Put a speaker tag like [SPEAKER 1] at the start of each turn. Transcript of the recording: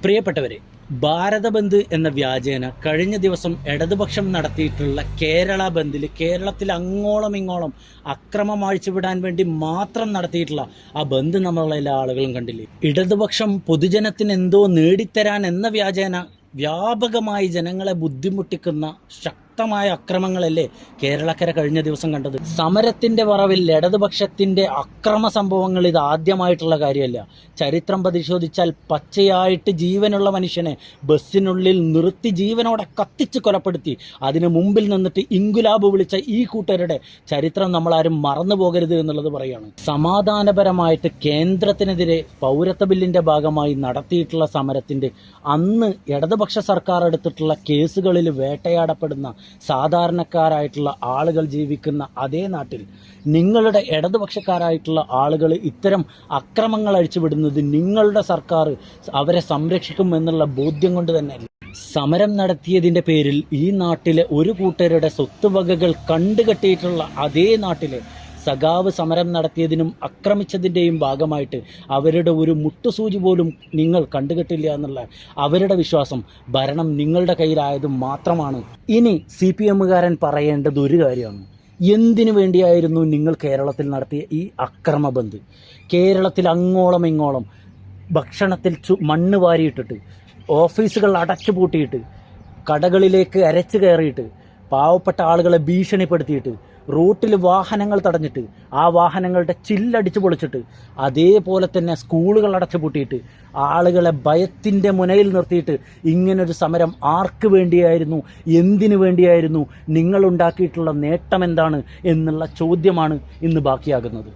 [SPEAKER 1] പ്രിയപ്പെട്ടവരെ, ഭാരത ബന്ദ് എന്ന വ്യാജേന കഴിഞ്ഞ ദിവസം ഇടതുപക്ഷം നടത്തിയിട്ടുള്ള കേരള ബന്ദിൽ കേരളത്തിൽ അങ്ങോളം ഇങ്ങോളം അക്രമം അഴിച്ചുവിടാൻ വേണ്ടി മാത്രം നടത്തിയിട്ടുള്ള ആ ബന്ദ് നമ്മളെല്ലാ ആളുകളും കണ്ടില്ലേ. ഇടതുപക്ഷം പൊതുജനത്തിന് എന്തോ നേടിത്തരാൻ എന്ന വ്യാജേന വ്യാപകമായി ജനങ്ങളെ ബുദ്ധിമുട്ടിക്കുന്ന ശക്തമായ അക്രമങ്ങളല്ലേ കേരളക്കര കഴിഞ്ഞ ദിവസം കണ്ടത്. സമരത്തിന്റെ വറവിൽ ഇടതുപക്ഷത്തിന്റെ അക്രമ സംഭവങ്ങൾ ഇത് ആദ്യമായിട്ടുള്ള കാര്യമല്ല. ചരിത്രം പരിശോധിച്ചാൽ പച്ചയായിട്ട് ജീവനുള്ള മനുഷ്യനെ ബസ്സിനുള്ളിൽ നിർത്തി ജീവനോടെ കത്തിച്ച് കൊലപ്പെടുത്തി അതിന് മുമ്പിൽ നിന്നിട്ട് ഇൻകുലാബ് വിളിച്ച ഈ കൂട്ടരുടെ ചരിത്രം നമ്മളാരും മറന്നു പോകരുത് എന്നുള്ളത് പറയാണ്. സമാധാനപരമായിട്ട് കേന്ദ്രത്തിനെതിരെ പൗരത്വ ബില്ലിന്റെ ഭാഗമായി നടത്തിയിട്ടുള്ള സമരത്തിന്റെ അന്ന് ഇടതുപക്ഷ സർക്കാർ എടുത്തിട്ടുള്ള കേസുകളിൽ വേട്ടയാടപ്പെടുന്ന സാധാരണക്കാരായിട്ടുള്ള ആളുകൾ ജീവിക്കുന്ന അതേ നാട്ടിൽ നിങ്ങളുടെ ഇടതുപക്ഷക്കാരായിട്ടുള്ള ആളുകൾ ഇത്തരം അക്രമങ്ങൾ അഴിച്ചുവിടുന്നത് നിങ്ങളുടെ സർക്കാർ അവരെ സംരക്ഷിക്കും എന്നുള്ള ബോധ്യം കൊണ്ട് തന്നെയല്ല. സമരം നടത്തിയതിൻ്റെ പേരിൽ ഈ നാട്ടിലെ ഒരു കൂട്ടരുടെ സ്വത്തുവകകൾ കണ്ടുകെട്ടിയിട്ടുള്ള അതേ നാട്ടിലെ സഖാവ് സമരം നടത്തിയതിനും ആക്രമിച്ചതിൻ്റെയും ഭാഗമായിട്ട് അവരുടെ ഒരു മുട്ടുസൂചി പോലും നിങ്ങൾ കണ്ടുകെട്ടില്ല എന്നുള്ള അവരുടെ വിശ്വാസം ഭരണം നിങ്ങളുടെ കയ്യിലായതും മാത്രമാണ്. ഇനി CPM-കാരൻ പറയേണ്ടത് ഒരു കാര്യമാണ്. എന്തിനു വേണ്ടിയായിരുന്നു നിങ്ങൾ കേരളത്തിൽ നടത്തിയ ഈ അക്രമ ബന്ദ്? കേരളത്തിൽ അങ്ങോളം ഇങ്ങോളം ഭക്ഷണത്തിൽ മണ്ണ് വാരിയിട്ടിട്ട്, ഓഫീസുകൾ അടച്ചുപൂട്ടിയിട്ട്, കടകളിലേക്ക് അരച്ചു കയറിയിട്ട്, പാവപ്പെട്ട ആളുകളെ ഭീഷണിപ്പെടുത്തിയിട്ട്, റൂട്ടിൽ വാഹനങ്ങൾ തടഞ്ഞിട്ട്, ആ വാഹനങ്ങളുടെ ചില്ലടിച്ചു പൊളിച്ചിട്ട്, അതേപോലെ തന്നെ സ്കൂളുകൾ അടച്ചുപൂട്ടിയിട്ട്, ആളുകളെ ഭയത്തിൻ്റെ മുനയിൽ നിർത്തിയിട്ട് ഇങ്ങനൊരു സമരം ആർക്ക് വേണ്ടിയായിരുന്നു, എന്തിനു വേണ്ടിയായിരുന്നു, നിങ്ങളുണ്ടാക്കിയിട്ടുള്ള നേട്ടം എന്താണ് എന്നുള്ള ചോദ്യമാണ് ഇന്ന് ബാക്കിയാകുന്നത്.